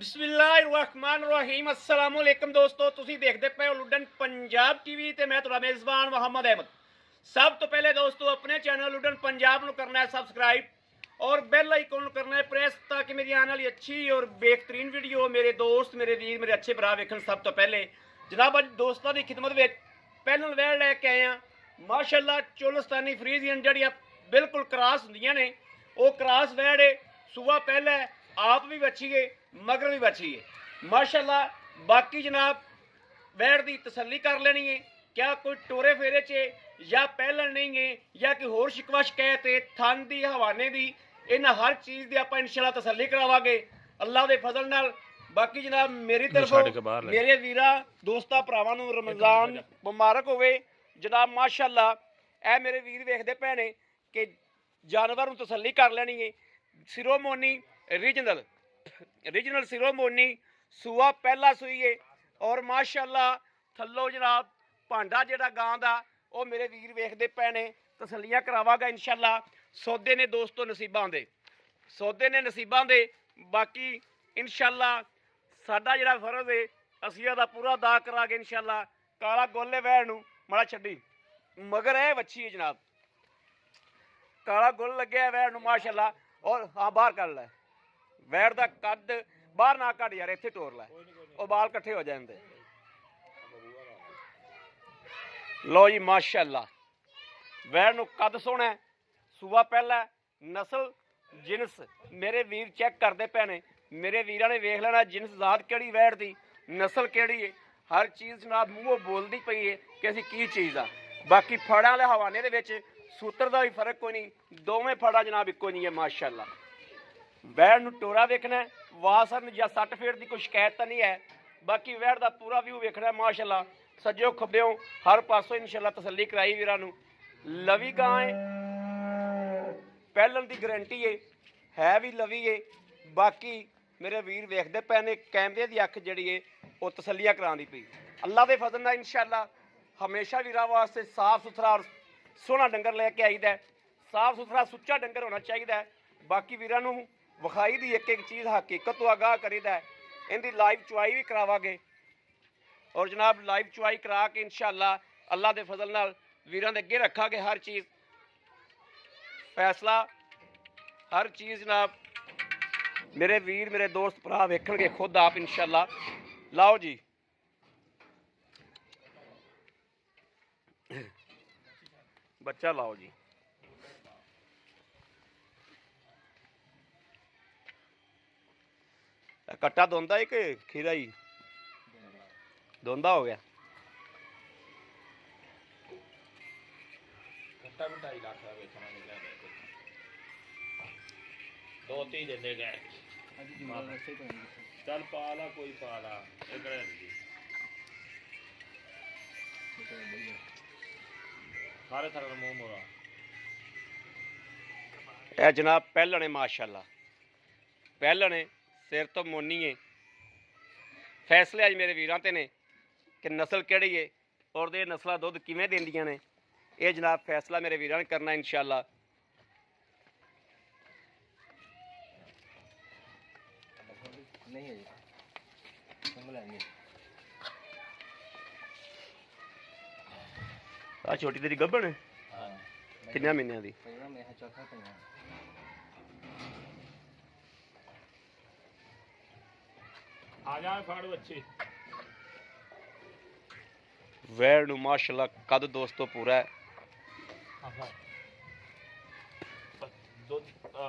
बिस्मिल्लाहिर्रहमानिर्रहीम अस्सलाम वालेकुम दोस्तों, तुसी देखते पे हो लुडन पंजाब टीवी ते मैं तुहाडा मेज़बान मोहम्मद अहमद। सब तो पहले दोस्तों अपने चैनल लुडन पंजाब नूं करना है सबसक्राइब और बेल आइकन नूं करना है प्रेस ताकि मेरी आने वाली अच्छी और बेहतरीन वीडियो मेरे दोस्त मेरे वीर मेरे अच्छे भरा वेखण। सब तो पहले जनाब अज दोस्तों की खिदमत में पैनल वैड़ लैके आए हैं माशाअल्लाह चोलस्तानी फ्रीजियन जड़ियाँ बिल्कुल क्रॉस होंदियां ने वो क्रॉस वैड़ है। सुबह पहले आप भी बची है मगर भी बची है माशाअल्लाह। बाकी जनाब वैड़ की तसल्ली कर लेनी है क्या कोई टोरे फेरे च या पहलन नहीं है या कोई होर शिकवा शिकायत है थन की हवाने की इन्ह हर चीज़ की आप इंशाल्लाह तसल्ली करावांगे अल्लाह के फजल नाल। बाकी जनाब मेरी तरफों मेरे वीरा दोस्तां भरावां नूं रमज़ान मुबारक होवे जनाब माशाअल्लाह। ए मेरे वीर वेखदे पए ने कि जानवर नूं तसल्ली कर लेनी है। सिरोमोनी रीजनल सिरोमोनी सूआ पहला सूई है और माशाअल्लाह थल्लो जनाब भांडा जिहड़ा गां दा वो मेरे वीर वेखदे पए ने तसल्लियां करावांगा इंशाअल्लाह। सौदे ने दोस्तों नसीबां दे सौदे ने नसीबां दे। बाकी इंशाअल्लाह साडा जिहड़ा फर्ज है असीं ओहदा पूरा अदा करांगे इंशाअल्लाह। काला गोले वैड़ नूं माड़ा छड्डी मगर है वच्छी है जनाब काला गुल लग्या वैड़ नूं माशाअल्लाह। और हाँ बाहर कर लै वैड़ दा कद बाहर ना कट यार इत्थे टोर लै वो बाल कट्ठे हो जाते। लो जी माशाअल्लाह वैड़ नूं कद सोहना है सूआ पहला नस्ल जिनस मेरे वीर चैक करते पे ने मेरे वीरां ने वेख लेना जिनस जात केड़ी वैड़ दी नस्ल केड़ी है हर चीज़ जनाब मूँहों बोलती पई है कि असीं की चीज़ आ। बाकी फड़ां दे हवाने दे विच सूत्र का भी फर्क कोई नहीं दोवें फड़ा जनाब इक्को नहीं है माशाअल्लाह। वैड़ नूं टोरा वेखना वासन या सट फेट की कोई शिकायत तो नहीं है। बाकी वैड़ का पूरा व्यू वेखना माशाअल्लाह सज्जो खब्बेओं हर पासों इंशाअल्लाह तसल्ली कराई वीरां नूं। लवी गां है पहलन की गारंटी है भी लवी है। बाकी मेरे वीर वेखते पे ने कैमरे की अख जी है वो तसल्लियां करांदी पई अल्लाह के फजल नाल इंशाअल्लाह। हमेशा वीरां वास्ते साफ सुथरा और सोहना डंगर लैके आईदा साफ सुथरा सुच्चा डंगर होना चाहिए। बाकी वीरां नूं विखाई दी एक एक चीज़ हकीकत तो आगाह करीदा इनकी लाइव चुआई भी करावांगे और जनाब लाइव चुआई करा के इंशाअल्लाह अल्लाह के फजल नाल वीरां दे अगे रखांगे हर चीज़ फैसला हर चीज़ जनाब मेरे वीर मेरे दोस्त भरा वेखणगे खुद आप इंशाअल्लाह। लाओ जी बच्चा लाओ जी कट्टा दोंदा है कि खीरा ही दोंदा हो गया कट्टा भी 2.5 लाख का बेचना निकला दो तीन देंदे गए चल पाला कोई पाला सारे थर मुंह मोड़ा ए जनाब पहलने माशाअल्लाह पहलने सिर तो मोनी है। फैसले अज मेरे वीरां ते ने कि नस्ल केड़ी है और ये नस्लां दुध किवें देंदियां ने ये जनाब फैसला मेरे वीरां ने करना इंशाअल्लाह। आ छोटी तेरी गब्बन है किन्ने महीनों की आ जा फाड़ बच्चे वैड़ नूं माशाअल्लाह कद दोस्तों पूरा है।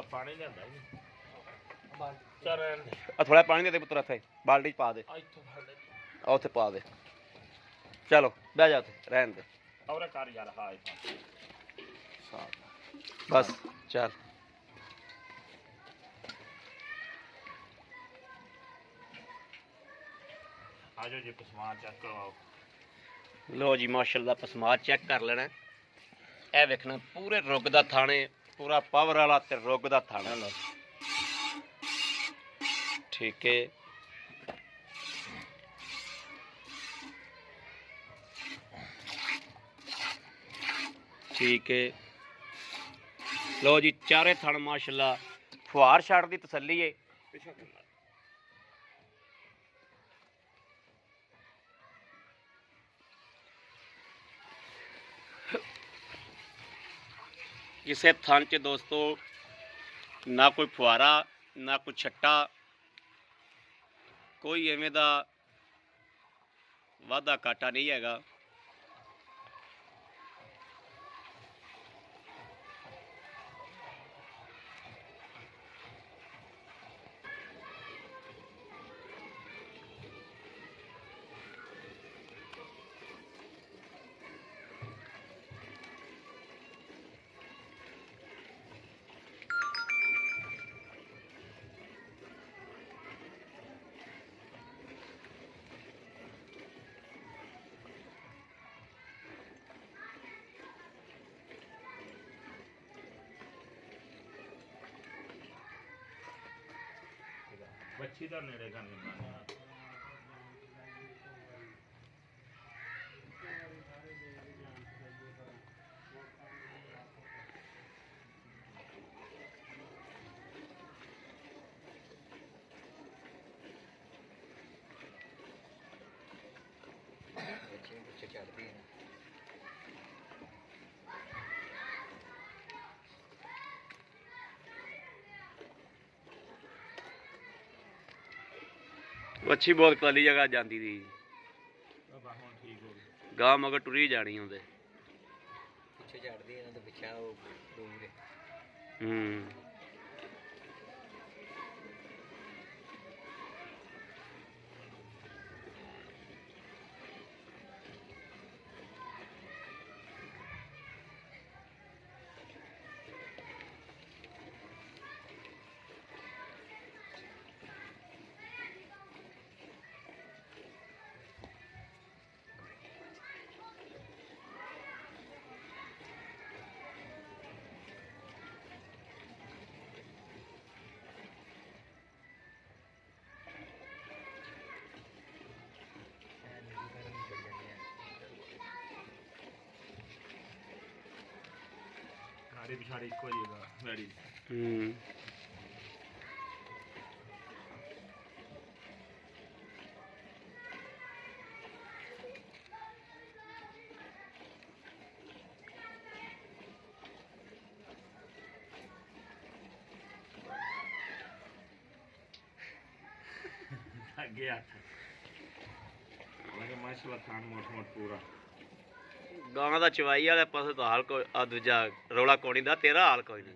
पानी लियांदा चल थोड़ा पानी दे दे पुत्तर इत्थे बाल्टी पा दे उत्थे पा दे चलो बह जा उत्थे रहन दे और कर यार हां बस चल आ जाओ जी पसमा चेक करवाओ। लो जी माशाअल्लाह पसमा चेक कर लेना ए वेखना पूरे रुग दा थाने पूरा पावर वाला ते रुग दा थाना ठीक है। ठीक है लो जी चारे थण माशाअल्लाह फुहार छड़ दी तसल्ली है ਕਿਸੇ ਥਾਂ 'ਚ ਦੋਸਤੋ ਨਾ ਕੋਈ ਫੁਆਰਾ ਨਾ ਕੋਈ ਛੱਟਾ, ਕੋਈ ਐਵੇਂ ਦਾ ਵਾਧਾ ਘਾਟਾ ਨਹੀਂ ਹੈਗਾ। ਬੱਚੀ ਦਾ ਨੇੜੇ ਕਰ ਦਿੰਦਾ। ਪਿੱਛੇ ਚੜਦੀ ਹੈ। ਵੱਛੀ ਬਹੁਤ ਕਾਲੀ ਜਗ੍ਹਾ ਜਾਂਦੀ ਦੀ ਹੁਣ ਠੀਕ ਹੋ ਗਈ। ਗਾਂ ਮਗਰ ਟੁਰੀ ਜਾਣੀ ਹੁੰਦੇ। ਪਿੱਛੇ ਚੜਦੀ ਇਹਨਾਂ ਤੋਂ ਪਿੱਛਾ ਉਹ ਦੂਰ ਹੈ। ਸਾਰੇ ਪਿਛਾੜੀ ਇੱਕੋ ਜਿਹੀ ਦਾ ਵੈੜੀ। ਅੱਗੇ ਹੱਥ ਮਾਸ਼ਾਅੱਲਾ ਖਾਨ ਮੋਟ ਪੂਰਾ। ਗਾਂ ਦਾ ਚਵਾਈ ਵਾਲੇ ਪਾਸੇ ਤਾਂ ਹਾਲ ਕੋਈ ਆ ਦੂਜਾ ਰੌਲਾ ਕੋਣੀ ਦਾ, ਤੇਰਾ ਹਾਲ ਕੋਈ ਨਹੀਂ।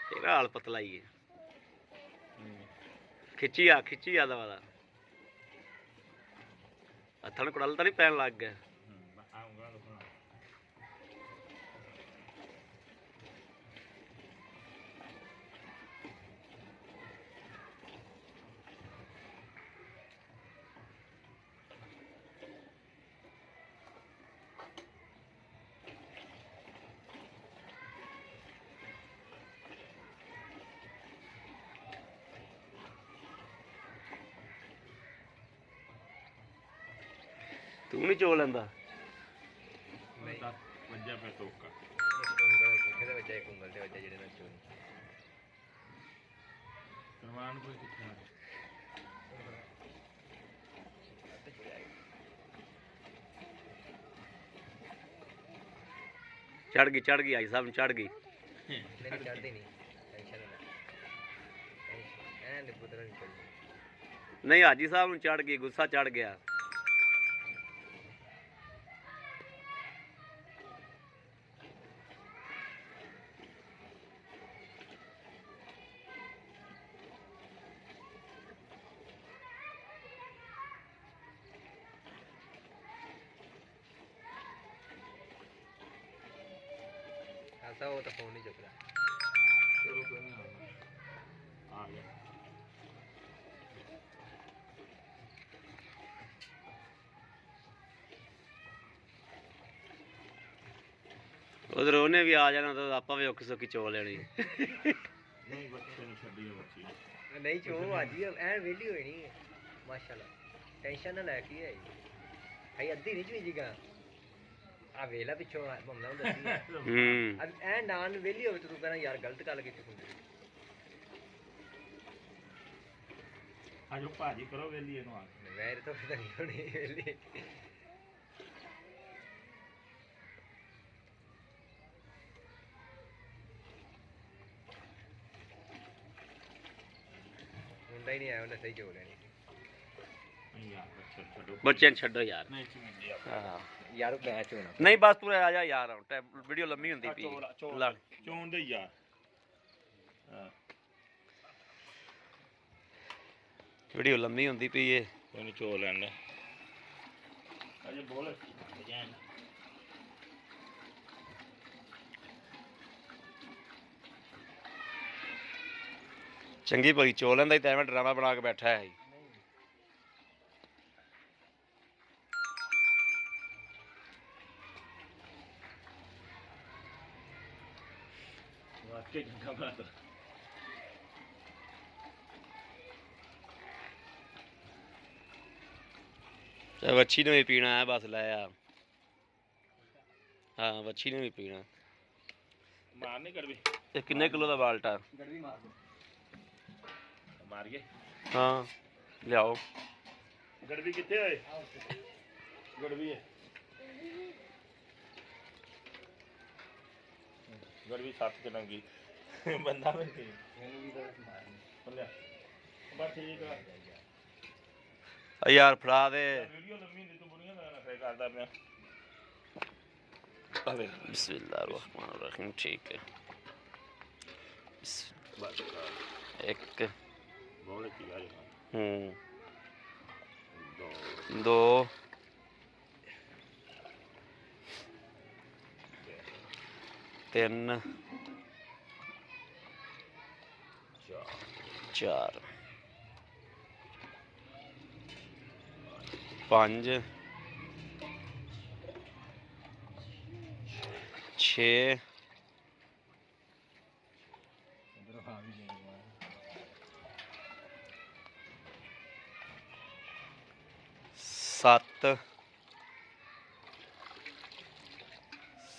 ਤੇਰਾ ਹਾਲ ਪਤਲਾ ਹੀ ਹੈ। ਖਿੱਚੀ ਆ ਦਾ ਵਾਲਾ ਹੱਥਾਂ ਨੂੰ ਕੁੜਲ ਤਾਂ ਨਹੀਂ ਪੈਣ ਲੱਗ ਗਿਆ। ਤੂੰ ਨਹੀਂ ਚੋ ਲੈਂਦਾ? ਵੱਜਾ ਪਿਆ ਤੋਕਾ। ਇਹਦੇ ਵਿੱਚ ਇੱਕ ਉਂਗਲ ਤੇ ਵੱਜਾ ਜਿਹੜੇ ਨਾਲ ਚੋਰੀ ਕਰਵਾਨ ਕੋਈ ਕਿੱਥੇ ਚੜ ਗਈ ਆਈ ਸਾਹਿਬ ਨੂੰ ਚੜ ਗਈ। ਨਹੀਂ ਚੜਦੀ ਨਹੀਂ, ਟੈਨਸ਼ਨ ਨਾ ਐ ਨਿਬੂ ਤਰ੍ਹਾਂ ਨਹੀਂ ਚੜਦੀ। ਨਹੀਂ ਹਾਜੀ ਸਾਹਿਬ ਨੂੰ ਚੜ ਗਈ, ਗੁੱਸਾ ਚੜ ਗਿਆ। ਐਸਾ ਉਹ ਤਾਂ ਫੋਨ ਨਹੀਂ ਚੁੱਕਦਾ। ਚਲੋ ਕੋਈ ਨਹੀਂ ਆ ਗਿਆ। ਉਧਰ ਉਹਨੇ ਵੀ ਆ ਜਾਣਾ ਤਾਂ ਆਪਾਂ ਵੀ ਔਖੀ ਸੌਖੀ ਚੋ ਲੈਣੀ। ਨਹੀਂ ਬੱਚੇ ਨੂੰ ਛੱਡੀ ਹੈ ਬੱਚੀ। ਨਹੀਂ ਚੋ ਅੱਜ ਹੀ ਐ ਵਿਹਲੀ ਹੋਈ ਨਹੀਂ ਮਾਸ਼ਾਅੱਲਾ। ਟੈਨਸ਼ਨ ਨਾ ਲੈ ਕੇ ਆਈ ਭਾਈ ਅੱਧੀ ਨਹੀਂ ਚੁਈ ਜੀਗਾ ਆ ਵੇਲਾ ਪਿੱਛੋਂ ਬੰਦਾ ਦੱਸੀ ਐ ਨਾਨ ਵਿਹਲੀ ਹੋਵੇ ਤੂੰ ਕਹਿੰਦਾ ਯਾਰ ਗਲਤ ਗੱਲ ਕੀਤੀ ਹੁੰਦੀ। ਆਜੋ ਭਾਜੀ ਕਰੋ ਵੇਲੀ ਇਹਨੂੰ ਆ ਵੈਰ ਤਾਂ ਨਹੀਂ ਹੋਣੀ ਵੇਲੀ। ਪਤਾ ਹੀ ਨਹੀਂ ਆਇਆ ਉਹਨੇ ਸਹੀ ਝੋਲ ਲੈਣੀ ਯਾਰ ਬੱਚੇ ਛੱਡੋ ਬੱਚਿਆਂ ਨੂੰ ਛੱਡੋ ਯਾਰ ਨਹੀਂ ਚੁੰਗੀ ਆ ਹਾਂ ਯਾਰ ਉਹ ਮੈਚ ਹੋਣਾ ਨਹੀਂ ਬਸ ਤੂੰ ਆ ਜਾ ਯਾਰ ਵੀਡੀਓ ਲੰਮੀ ਹੁੰਦੀ ਪਈ ਲਾ ਚੋਣ ਦੇ ਯਾਰ ਹਾਂ ਵੀਡੀਓ ਲੰਮੀ ਹੁੰਦੀ ਪਈ ਏ ਉਹਨੂੰ ਚੋ ਲੈਣੇ ਅਜੇ ਬੋਲ ਜਾਨ ਚੰਗੀ ਭਲੀ ਚੋ ਲੈਂਦਾ ਹੀ ਤਾਂ ਐਵੇਂ ਡਰਾਮਾ ਬਣਾ ਕੇ ਬੈਠਾ ਹੈ ਵਾਕੇ ਚੰਗਾ ਬਾਤ ਤੇ ਵੱਛੀ ਨੂੰ ਵੀ ਪੀਣਾ ਹੈ ਬਸ ਲੈ ਆ ਹਾਂ ਵੱਛੀ ਨੂੰ ਵੀ ਪੀਣਾ ਮਾਰ ਨਹੀਂ ਕਰਵੀ ਇਹ ਕਿੰਨੇ ਕਿਲੋ ਦਾ ਬਾਲਟਾ ਗੜਵੀ ਮਾਰ ਮਾਰ ਗਏ ਹਾਂ ਲਿਆਓ ਗੜਵੀ ਕਿੱਥੇ ਹੋਏ ਗੜਵੀ ਹੈ ਗੜਵੀ ਸੱਤ ਚ ਨੰਗੀ ਬੰਦਾ ਮੈਂ ਕੀ ਮੈਨੂੰ ਵੀ ਗੜਵੀ ਮਾਰਨੀ ਬੋਲਿਆ ਬਸ ਠੀਕ ਆ ਆ ਯਾਰ ਫੜਾ ਦੇ ਵੀਡੀਓ ਲੰਮੀ ਨਹੀਂ ਤੂੰ ਬੁਰੀਆਂ ਦਾ ਨਖਰੇ ਕਰਦਾ ਪਿਆ ਅਵੇ ਬਿਸਮਿਲ੍ਲਾਹਿਰ ਰਹਿਮਾਨਿਰ ਰਹੀਮ ਠੀਕ ਹੈ ਬਸ ਇੱਕ ਬੋਲ ਕੀ ਆ ਹੂੰ ਦੋ ਦੋ ਤਿੰਨ ਚਾਰ ਪੰਜ ਛੇ ਉਧਰੋਂ ਆ ਵੀ ਲੈ ਸੱਤ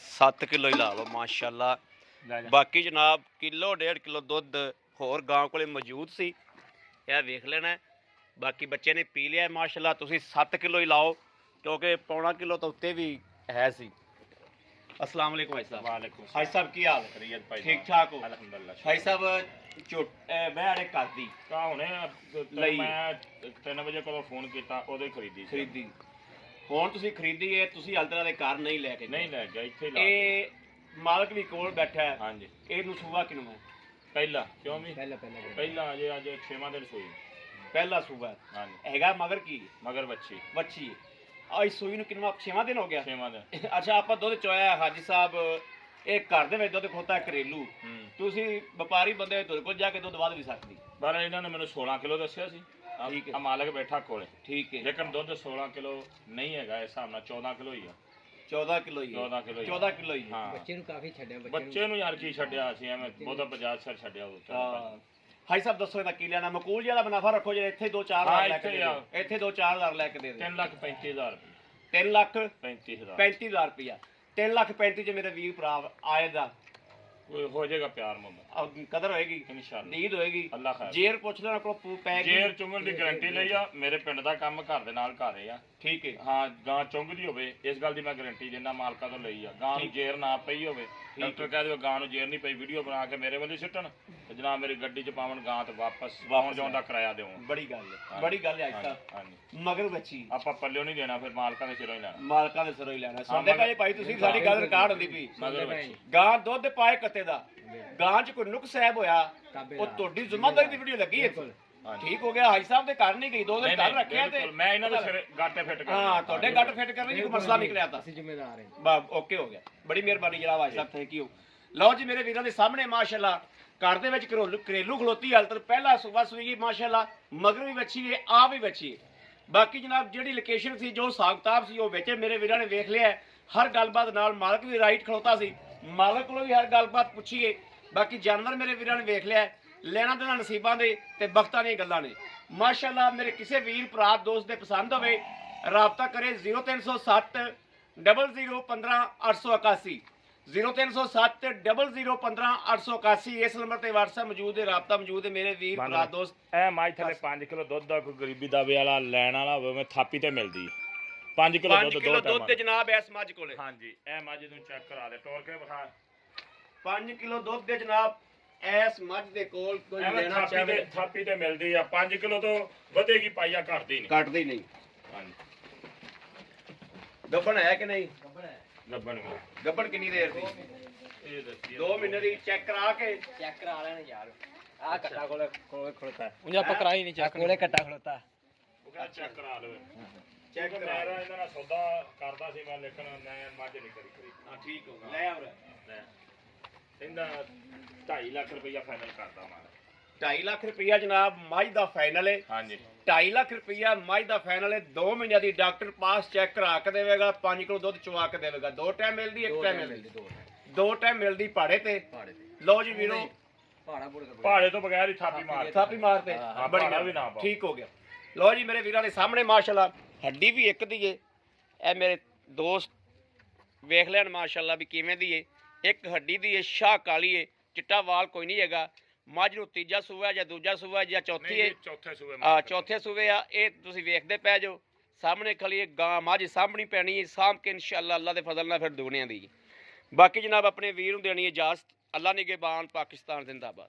7 ਕਿਲੋ ਹੀ ਲਾ ਲਓ ਮਾਸ਼ਾਅੱਲਾ ਲੈ ਜਾ ਬਾਕੀ ਜਨਾਬ ਕਿਲੋ 1.5 ਕਿਲੋ ਦੁੱਧ ਹੋਰ ਗਾਂ ਕੋਲੇ ਮੌਜੂਦ ਸੀ ਇਹ ਵੇਖ ਲੈਣਾ ਬਾਕੀ ਬੱਚੇ ਨੇ ਪੀ ਲਿਆ ਮਾਸ਼ਾਅੱਲਾ ਤੁਸੀਂ 7 ਕਿਲੋ ਹੀ ਲਾਓ ਕਿਉਂਕਿ ਪੌਣਾ ਕਿਲੋ ਤੋਂ ਉੱਤੇ ਵੀ ਹੈ ਸੀ अस्सलाम वालेकुम भाई साहब वालेकुम भाई साहब की हाल खैरियत भाई ठीक ठाक हो अल्हम्दुलिल्लाह भाई साहब मैं अड़े कर दी ਕਾ ਹੁਣੇ ਲਈ। ਮੈਂ 3 ਵਜੇ ਕੋਲੋਂ ਫੋਨ ਕੀਤਾ ਉਦੋਂ ਹੀ ਖਰੀਦੀ ਸੀ ਖਰੀਦੀ ਹੁਣ ਤੁਸੀਂ ਖਰੀਦੀ ਹੈ ਤੁਸੀਂ ਅਲਤਰਾ ਦੇ ਘਰ ਨਹੀਂ ਲੈ ਕੇ ਗਏ। ਨਹੀਂ ਲੈ ਗਿਆ ਇੱਥੇ ਹੀ ਲਾ ਇਹ ਮਾਲਕ ਵੀ ਕੋਲ ਬੈਠਾ ਹੈ ਹਾਂਜੀ ਇਹਨੂੰ ਸੂਆ ਕਿਨੂੰ ਹੈ ਪਹਿਲਾ ਕਿਉਂ ਵੀ ਪਹਿਲਾਂ ਪਹਿਲਾ ਅਜੇ ਅੱਜ 6ਵਾਂ ਦਿਨ ਸੋਈ ਪਹਿਲਾ ਸੂਆ ਹਾਂਜੀ ਹੈਗਾ ਮਗਰ ਕੀ ਮਗਰ ਬੱਚੀ ਬੱਚੀ ਆਈ ਸੂਈ ਨੂੰ ਕਿੰਨਾ 6ਵਾਂ ਦਿਨ ਹੋ ਗਿਆ 6ਵਾਂ ਦਿਨ ਅੱਛਾ ਆਪਾਂ ਦੁੱਧ ਚੋਇਆ ਹਾਜੀ ਸਾਹਿਬ ਇਹ ਘਰ ਦੇ ਵਿੱਚ ਦੁੱਧ ਖੋਤਾ ਘਰੇਲੂ ਹੂੰ ਤੁਸੀਂ ਵਪਾਰੀ ਬੰਦੇ ਤੁਹਾਡੇ ਕੋਲ ਜਾ ਕੇ ਦੁੱਧ ਵੱਧ ਵੀ ਸਕਦੀ ਪਰ ਇਹਨਾਂ ਨੇ ਮੈਨੂੰ 16 ਕਿਲੋ ਦੱਸਿਆ ਸੀ ਠੀਕ ਹੈ। ਆ ਮਾਲਕ ਬੈਠਾ ਕੋਲੇ ਠੀਕ ਹੈ ਲੇਕਿਨ ਦੁੱਧ 16 ਕਿਲੋ ਨਹੀਂ ਹੈਗਾ ਇਸ ਹਿਸਾਬ ਨਾਲ 14 ਕਿਲੋ ਹੀ ਆ 14 ਕਿਲੋ ਹੀ 14 ਕਿਲੋ ਹੀ ਆ। 14 ਕਿਲੋ ਹੀ ਹਾਂ ਬੱਚੇ ਨੂੰ ਕਾਫੀ ਛੱਡਿਆ ਬੱਚੇ ਨੂੰ ਯਾਰ ਕੀ ਛੱਡਿਆ ਅਸੀਂ ਐਵੇਂ ਬਹੁਤਾ ਬਜਾਜ ਸਰ ਛੱਡਿਆ ਉਹ ਹਾਂ ਹਾਈ ਸਾਹਿਬ ਦੱਸੋ ਇਹਦਾ ਕੀ ਲੈਣਾ ਮਕੂਲ ਜਿਹਾ ਦਾ ਮੁਨਾਫਾ ਰੱਖੋ ਜੇ ਇੱਥੇ 2-4 ਹਾਂ, ਹਜ਼ਾਰ ਲੈ ਕੇ ਇੱਥੇ ਦੇ ਆ। ਦਿਓ। ਇੱਥੇ 2-4 ਹਜ਼ਾਰ ਲੈ ਕੇ ਦੇ ਦੇ 3,35,000 ਰੁਪਏ 3 ਲੱਖ 35,000 35000 ਰੁਪਇਆ 3 ਲੱਖ 35 ਚ ਮੇਰੇ ਵੀਰ ਭਰਾ ਆਏ ਦਾ ਕੋਈ ਹੋ ਜਾਏਗਾ ਪਿਆਰ ਮੁਹੱਬਤ ਕਦਰ ਹੋਏਗੀ ਇਨਸ਼ਾਅੱਲਾ ਨੀਂਦ ਹੋਏਗੀ ਅੱਲਾ ਖੈਰ ਜੇਰ ਪੁੱਛ ਲੈਣਾ ਕੋਲ ਪੈ ਗਈ ਜੇਰ ਚੁੰਗਣ ਦੀ ਗਾਰੰਟੀ ਲਈ ਆ ਮੇਰੇ ਪਿੰਡ ਦਾ ਕੰਮ ਘਰ ਦੇ ਨਾਲ ਘਰ ਆ ਠੀਕ ਹੈ ਹਾਂ ਗਾਂ ਚੁੰਗਦੀ ਹੋਵੇ ਇਸ ਗੱਲ ਦੀ ਮੈਂ ਗਾਰੰਟੀ ਦਿੰਦਾ ਮਾਲਕਾਂ ਤੋਂ ਲਈ ਆ ਗਾਂ ਨੂੰ ਠੀਕ। ਜੇਰ ਨਾ ਪਈ ਹੋਵੇ ਡਾਕਟਰ ਕਹਿ ਦਿਓ ਗਾਂ ਨੂੰ ਜੇਰ ਨਹੀਂ ਪਈ ਵੀਡੀਓ ਬਣਾ ਕੇ ਮੇਰੇ ਵੱਲ ਹੀ ਸਿੱਟਣ ਤੇ ਜਨਾਬ ਮੇਰੀ ਗੱਡੀ 'ਚ ਪਾਵਣ ਗਾਂ ਤੇ ਵਾਪਸ ਆਉਣ ਜਾਣ ਦਾ ਕਿਰਾਇਆ ਦਿਓ ਬੜੀ ਗੱਲ ਹੈ ਬੜੀ ਗੱਲ ਹੈ ਅੱਜ ਤੱਕ ਹਾਂਜੀ ਮਗਰ ਬੱਚੀ ਆਪਾਂ ਪੱਲਿਓ ਨਹੀਂ ਦੇਣਾ ਫਿਰ ਮਾਲਕਾਂ ਦੇ ਸਿਰੋਂ ਹੀ ਲੈਣਾ ਮਾਲਕਾਂ ਦੇ ਸਿਰੋਂ ਹੀ ਲੈਣਾ ਸੁਣਦੇ ਪਏ ਭਾਈ ਤੁਸੀਂ ਸਾਡੀ ਗੱਲ ਰਿਕਾਰਡ ਹੁੰਦੀ ਪਈ ਮਗਰ ਬੱਚੀ ਗਾਂ ਦੁੱਧ ਪਾਏ ਕੱਤੇ ਦਾ ਗਾਂ 'ਚ ਕੋਈ ਨੁਕਸ ਐਬ ਹੋਇਆ ਉਹ ਤੁਹਾਡੀ ਜ਼ਿੰਮੇਵਾਰੀ ਦੀ ਵੀਡੀਓ ਲੱਗੀ ਹੈ ਹਾਂਜੀ। ਠੀਕ ਹੋ ਗਿਆ ਹਾਈ ਸਾਹਿਬ ਦੇ ਘਰ ਨਹੀਂ ਗਈ 2 ਦਿਨ ਘਰ ਰੱਖਿਆ ਤੇ ਬਿਲਕੁਲ, ਮੈਂ ਇਹਨਾਂ ਦੇ ਸਿਰ ਗਾਟੇ ਫਿੱਟ ਕਰ ਹਾਂ ਤੁਹਾਡੇ ਗੱਟ ਫਿੱਟ ਕਰਨੇ ਜੀ ਕੋਈ ਮਸਲਾ ਨਿਕਲਿਆ ਤਾਂ ਅਸੀਂ ਜ਼ਿੰਮੇਦਾਰ ਹਾਂ ਬਾ ਓਕੇ ਹੋ ਗਿਆ ਬੜੀ ਮਿਹਰਬਾਨੀ ਜਨਾਬ ਭਾਈ ਸਾਹਿਬ ਥੈਂਕ ਯੂ ਲਓ ਜੀ ਮੇਰੇ ਵੀਰਾਂ ਦੇ ਸਾਹਮਣੇ ਮਾਸ਼ਾਅੱਲਾ ਘਰ ਦੇ ਵਿੱਚ ਘਰੇਲੂ ਖਲੋਤੀ ਹਾਲਤ ਪਹਿਲਾ ਸੁਬਾ ਸੂਈ ਮਾਸ਼ਾਅੱਲਾ ਮਗਰ ਵੀ ਬੱਚੀ ਹੈ ਆ ਵੀ ਬੱਚੀ ਹੈ ਬਾਕੀ ਜਨਾਬ ਜਿਹੜੀ ਲੋਕੇਸ਼ਨ ਸੀ ਜੋ ਹਿਸਾਬ ਕਿਤਾਬ ਸੀ ਉਹ ਵਿੱਚ ਮੇਰੇ ਵੀਰਾਂ ਨੇ ਵੇਖ ਲਿਆ ਹਰ ਗੱਲਬਾਤ ਨਾਲ ਮਾਲਕ ਵੀ ਰਾਈਟ ਖਲੋਤਾ ਸੀ ਮਾਲਕ ਕੋਲੋਂ ਵੀ ਹਰ ਗੱਲਬਾਤ ਪੁੱਛੀਏ ਬਾਕੀ ਜਾਨਵਰ ਮੇਰੇ ਵੀਰਾਂ ਨੇ ਵੇਖ ਲਿਆ ਲੈਣਾ ਦੇਣਾ ਨਸੀਬਾਂ ਦੇ ਤੇ ਬਖਤਾਂ ਦੀਆਂ ਗੱਲਾਂ ਨੇ ਮਾਸ਼ਾਅੱਲਾ ਮੇਰੇ ਕਿਸੇ ਵੀਰ ਭਰਾ ਦੋਸਤ ਦੇ ਪਸੰਦ ਹੋਵੇ ਰਾਬਤਾ ਕਰੇ 0307 0015 881 0307 0015 881 ਇਸ ਨੰਬਰ ਤੇ WhatsApp ਮੌਜੂਦ ਹੈ ਰਾਬਤਾ ਮੌਜੂਦ ਹੈ ਮੇਰੇ ਵੀਰ ਭਰਾ ਦੋਸਤ ਇਹ ਮਾਈ ਥੱਲੇ 5 ਕਿਲੋ ਦੁੱਧ ਦਾ ਕੋਈ ਗਰੀਬੀ ਦਾਵੇ ਵਾਲਾ ਲੈਣ ਵਾਲਾ ਹੋਵੇ ਮੈਂ ਥਾਪੀ ਤੇ ਮਿਲਦੀ 5 ਕਿਲੋ 5 ਦੁੱਧ ਕਿਲੋ ਦੋ ਦੁੱਧ ਤੇ ਜਨਾਬ ਇਸ ਮੱਝ ਕੋਲੇ ਹਾਂਜੀ ਇਹ ਮੱਝ ਨੂੰ ਚੈੱਕ ਕਰਾ ਦੇ ਤੋੜ ਕੇ ਵਿਖਾ 5 ਕਿਲੋ ਦੁੱਧ ਦੇ ਜਨਾਬ ਐਸ ਮੱਝ ਦੇ ਕੋਲ ਕੋਈ ਐਵੇਂ ਲੈਣਾ ਚਾਹੇ ਥਾਪੀ ਤੇ ਮਿਲਦੀ ਆ 5 ਕਿਲੋ ਤੋਂ ਵਧੇਗੀ ਪਾਈਆ ਘਟਦੀ ਨਹੀਂ ਕੱਟਦੀ ਨਹੀਂ। ਹਾਂਜੀ ਗੱਬਣ ਹੈ ਕਿ ਨਹੀਂ? ਲੱਭਣ ਨੂੰ ਗੱਬਣ ਕਿੰਨੀ ਦੇਰ ਦੀ? ਇਹ ਦੱਸੀ 2 ਮਹੀਨੇ ਦੀ ਚੈੱਕ ਕਰਾ ਕੇ ਚੈੱਕ ਕਰਾ ਲੈਣ ਯਾਰ ਆ ਕੱਟਾ ਕੋਲੇ ਖੜੋਤਾ ਉਂਝ ਆਪਾਂ ਕਰਾਈ ਨਹੀਂ ਚੈੱਕ ਕੋਲੇ ਕੱਟਾ ਖੜੋਤਾ ਉਹ ਕਹਿੰਦਾ ਚੈੱਕ ਕਰਾ ਲਵੇ ਚੈੱਕ ਕਿਉਂਕਿ ਕਰਾ ਮੇਰਾ ਇਹਨਾਂ ਨਾਲ ਸੌਦਾ ਕਰਦਾ ਸੀ ਮੈਂ ਲੇਕਿਨ ਮੈਂ ਮੱਝ ਨਹੀਂ ਕਰੀ ਹਾਂ ਠੀਕ ਹੋ ਗਿਆ। ਲੈ ਆਉਰ ਇਹਦਾ 2.5 ਲੱਖ ਰੁਪਈਆ ਫਾਈਨਲ ਕਰਦਾ ਮਾਰ 2.5 ਲੱਖ ਰੁਪਇਆ ਜਨਾਬ ਮੱਝ ਦਾ ਫਾਈਨਲ ਹੈ। ਹਾਂਜੀ 2.5 ਲੱਖ ਰੁਪਇਆ ਮੱਝ ਦਾ ਫਾਈਨਲ ਹੈ। 2 ਮਹੀਨਿਆਂ ਦੀ ਡਾਕਟਰ ਪਾਸ ਚੈੱਕ ਕਰਾ ਕੇ ਦੇਵੇਗਾ। 5 ਕਿਲੋ ਦੁੱਧ ਚੁਆ ਕੇ ਦੇਵੇਗਾ। 2 ਟਾਈਮ ਮਿਲਦੀ, 1 ਟਾਈਮ ਮਿਲਦੀ? 2 ਟਾਈਮ ਮਿਲਦੀ ਪਹਾੜੇ ਤੇ। ਲਓ ਜੀ ਵੀਰੋ ਪਹਾੜੇ ਤੋਂ ਬਗੈਰ ਹੀ ਥਾਪੀ ਮਾਰ ਥਾਪੀ ਮਾਰਤੇ ਬੜੀ ਪਹਾੜਾ ਵੀ ਨਾ ਪਾਓ। ਠੀਕ ਹੋ ਗਿਆ। ਲਓ ਜੀ ਮੇਰੇ ਵੀਰਾਂ ਦੇ ਸਾਹਮਣੇ ਮਾਸ਼ਾਅੱਲਾ ਹੱਡੀ ਵੀ ਇੱਕ ਦੀ ਏ। ਇਹ ਮੇਰੇ ਦੋਸਤ ਵੇਖ ਲੈਣ ਮਾਸ਼ਾਅੱਲਾ ਵੀ ਕਿਵੇਂ ਦੀ ਏ। ਇੱਕ ਹੱਡੀ ਦੀ ਏ, ਸ਼ਾਹ ਕਾਲੀ ਏ, ਚਿੱਟਾ ਵਾਲ ਕੋਈ ਨਹੀਂ ਹੈਗਾ। ਮੱਝ ਨੂੰ ਤੀਜਾ ਸੂਆ ਜਾਂ ਦੂਜਾ ਸੂਆ ਜਾਂ ਚੌਥੀ ਏ? ਚੌਥੇ ਸੂਏ ਚੌਥੇ ਸੂਏ ਆ। ਇਹ ਤੁਸੀਂ ਵੇਖਦੇ ਪੈ ਜਾਓ ਸਾਹਮਣੇ ਖਲੀ ਗਾਂ ਮੱਝ ਸਾਹਮਣੀ ਪੈਣੀ ਹੈ। ਸਾਂਭ ਕੇ ਇਨਸ਼ਾਅੱਲਾ ਅੱਲਾ ਦੇ ਫਜ਼ਲ ਨਾਲ ਫਿਰ ਦੁਗਣਿਆਂ ਦੀ। ਬਾਕੀ ਜਨਾਬ ਆਪਣੇ ਵੀਰ ਨੂੰ ਦੇਣੀ ਇਜਾਜ਼ਤ। ਅੱਲਾ ਨਿਗਹਿਬਾਨ, ਪਾਕਿਸਤਾਨ ਜ਼ਿੰਦਾਬਾਦ।